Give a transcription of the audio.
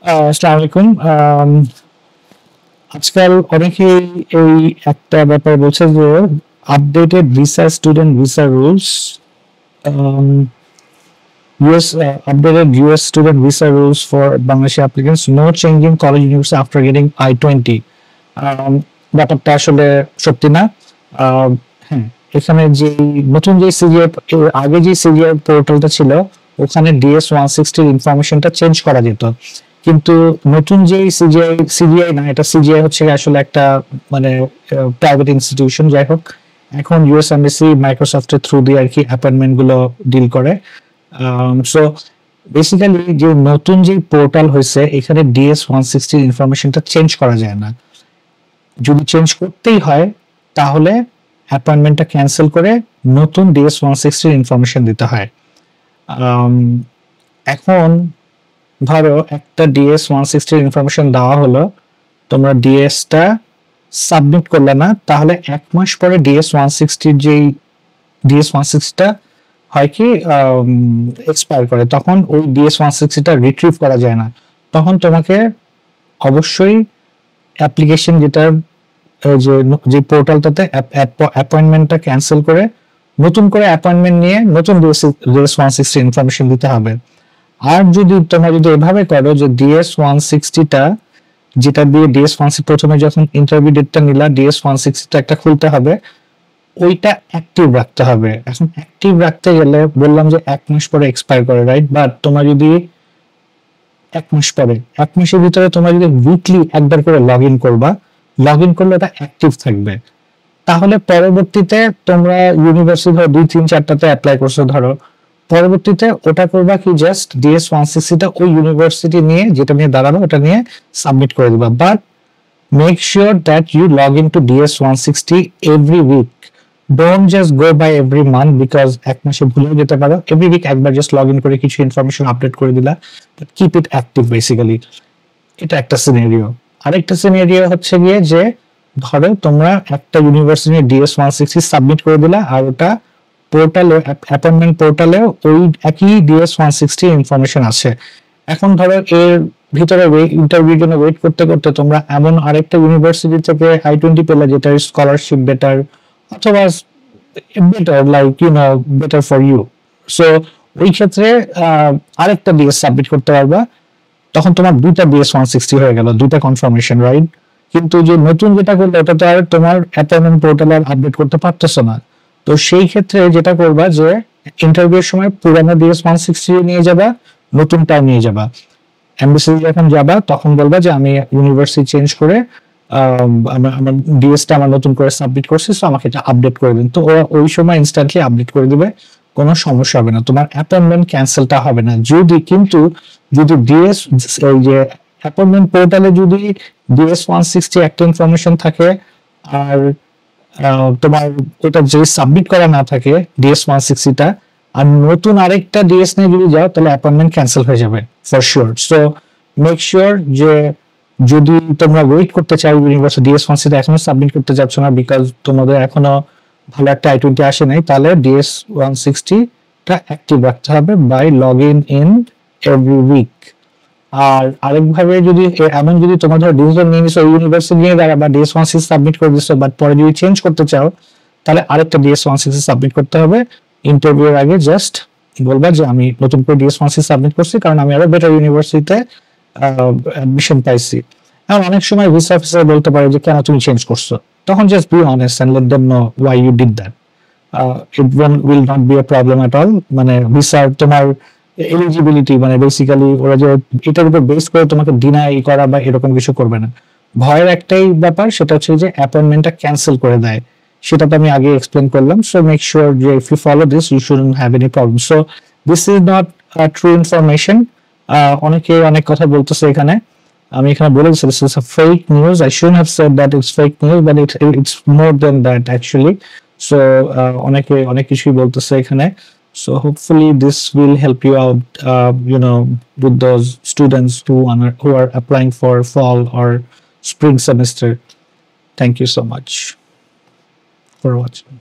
আসসালামু আলাইকুম। আজকাল অনেকেই এই একটা ব্যাপার বলছে যে updated visa student visa rules, US updated US student visa rules for Bangladeshi applicants, no changing college university after getting I-20। ব্যাপারটা আসলে সত্যি না। আম, হ্যাঁ, এখানে যে নতুন যে সিজিআই, আগে যে সিজিআই পোর্টালটা ছিল ওখানে DS-160 ইনফরমেশনটা চেঞ্জ করা যেত, কিন্তু নতুন যে সিজিআই না, এটা সিজিআই হচ্ছে আসলে একটা মানে প্রাইভেট ইনস্টিটিউশন। যাই হোক, এখন ইউএস এমবাসি মাইক্রোসফটের থ্রু দিয়ে আর কি অ্যাপয়েন্টমেন্ট গুলো ডিল করে। সো বেসিক্যালি যে নতুন যে পোর্টাল হয়েছে এখানে DS-160 ইনফরমেশনটা চেঞ্জ করা যায় না। যদি চেঞ্জ করতেই হয় তাহলে অ্যাপয়েন্টমেন্টটা ক্যান্সেল করে নতুন DS-160 ইনফরমেশন দিতে হয়। এখন ধরো একটা DS-160 ইনফরমেশন দেওয়া হলো, তোমরা ডিএসটা সাবমিট করলে না, তাহলে 1 মাস পরে DS-160 যেই DS-160টা হয় কি এক্সপায়ার করে, তখন ওই DS-160টা রিট্রিভ করা যায় না। তখন তোমাকে অবশ্যই অ্যাপ্লিকেশন যেটা যে পোর্টালটাতে অ্যাপয়েন্টমেন্টটা ক্যান্সেল করে নতুন করে অ্যাপয়েন্টমেন্ট নিয়ে নতুন DS-160 ইনফরমেশন দিতে হবে। আর তোমরা যদি এভাবে করো যে DS-160টা যেটা দিয়ে DS-160 প্রথমে যখন ইন্টারভিউ ডেটটা নিলা DS-160টা একটা খুলতে হবে, ওইটা অ্যাক্টিভ রাখতে হবে। এখন অ্যাক্টিভ রাখতে গেলে বললাম যে 1 মাস পরে এক্সপায়ার করে, রাইট? বাট তোমরা যদি 1 মাস পরে, 1 মাসের ভিতরে তোমরা যদি উইকলি একবার করে লগ ইন করবা, লগ ইন করলে ওটা অ্যাক্টিভ থাকবে। তাহলে পরবর্তীতে তোমরা ইউনিভার্সিটি ধরো 2-3-4টাতে অ্যাপ্লাই করছো, ধরো পরবর্তীতে ওটা করবা কি, জাস্ট DS-160টা ওই ইউনিভার্সিটি নিয়ে যেটা নিয়ে দাঁড়ানো ওটা নিয়ে সাবমিট করে দিবা। But make sure that you log in to DS-160 every week. Don't just go by every month, because 1 মাসে ভুলেও যেতে পারো। এভরি উইক একবার জাস্ট লগ ইন করে কিছু ইনফরমেশন আপডেট করে দিলা, কিপ ইট অ্যাক্টিভ বেসিক্যালি। এটা একটা সিনারিও। আরেকটা সিনারিও হচ্ছে গিয়ে যে ধরো তোমরা একটা ইউনিভার্সিটি DS-160 সাবমিট করে দিলা, আর ওটা পোর্টালে, অ্যাপয়েন্টমেন্ট পোর্টালে ওই একই DS-160 ইনফরমেশন আছে। এখন ধরো এর ভিতরে ইন্টারভিউর জন্য ওয়েট করতে করতে তোমরা এমন আরেকটা ইউনিভার্সিটি থেকে I-20 পেলে যেটা স্কলারশিপ বেটার, অথবা better like better for you. So ওই ক্ষেত্রে আরেকটা DS সাবমিট করতে পারবা, তখন তোমার দুইটা DS-160 হয়ে গেল, দুইটা কনফার্মেশন, রাইট? কিন্তু যে নতুন যেটা করলে ওটা তো আর তোমার অ্যাপয়েন্টমেন্ট পোর্টালে আপডেট করতে পারতেছো না। তো সেই ক্ষেত্রে যেটা করবা যে ইন্টারভিউর সময় পুরানো DS-160 নিয়ে যাবা, নতুনটা নিয়ে যাবা। এমবিসি যখন যাবা তখন বলবা যে আমি ইউনিভার্সিটি চেঞ্জ করে আমার ডিএসটা আমার নতুন করে সাবমিট করছি, সো আমাকে এটা আপডেট করে দিন। তো ওরা ওই সময় ইনস্ট্যান্টলি আপডেট করে দিবে, কোনো সমস্যা হবে না, তোমার অ্যাপয়েন্টমেন্ট ক্যান্সেলটা হবে না। যদি ডিএস এই যে অ্যাপয়েন্টমেন্ট পোর্টালে যদি DS-160 একটা ইনফরমেশন থাকে আর তোমার ওটা যদি সাবমিট করা না থাকে DS-160টা, আর নতুন আরেকটা ডিএস নিয়ে যদি যাও, তাহলে অ্যাপয়েন্টমেন্ট ক্যান্সেল হয়ে যাবে for sure. So make sure যে যদি তোমরা ওয়েট করতে চাও, ইউনিভার্সিটি DS-160 এখনো সাবমিট করতে যাচ্ছ না বিকজ তোমাদের এখনো ভালো একটা I-20 আসে নাই, তাহলে DS-160টা অ্যাক্টিভ রাখতে হবে by log in every week. আর আরেকভাবে যদি এমন যদি তোমার ধরো ডিসিশন নিয়ে নিছো ইউনিভার্সিটি নিয়ে দাঁড়া বা DS-160 সাবমিট করে দিছো, বাট পরে যদি চেঞ্জ করতে চাও তাহলে আরেকটা DS-160 সাবমিট করতে হবে। ইন্টারভিউর আগে জাস্ট বলবা যে আমি নতুন করে DS-160 সাবমিট করছি কারণ আমি আরো বেটার ইউনিভার্সিটিতে অ্যাডমিশন পাইছি। এখন অনেক সময় ভিসা অফিসার বলতে পারে যে কেন তুমি চেঞ্জ করছো, তখন just be honest and let them know why you did that. It will not be a problem at all. মানে ভিসার তোমার এলিজিবিলিটি মানে বেসিক্যালি ওরা যে এটার উপর বেস করে তোমাকে ডিনাই করা বা এরকম কিছু করবে না। ভয়ের একটাই ব্যাপার, সেটা হচ্ছে যে অ্যাপয়েন্টমেন্টটা ক্যান্সেল করে দেয়, সেটা তো আমি আগে এক্সপ্লেন করলাম। সো মেক শিওর যে if you follow this you shouldn't have any problem. So this is not true information. অনেকে অনেক কথা বলতেছে এখানে, আমি এখানে বলে দিচ্ছি this is a fake news. I shouldn't have said that it's fake news, but it's more than that actually. So অনেকে অনেক কিছুই বলতেছে এখানে। So hopefully this will help you out, with those students who are applying for fall or spring semester. Thank you so much for watching.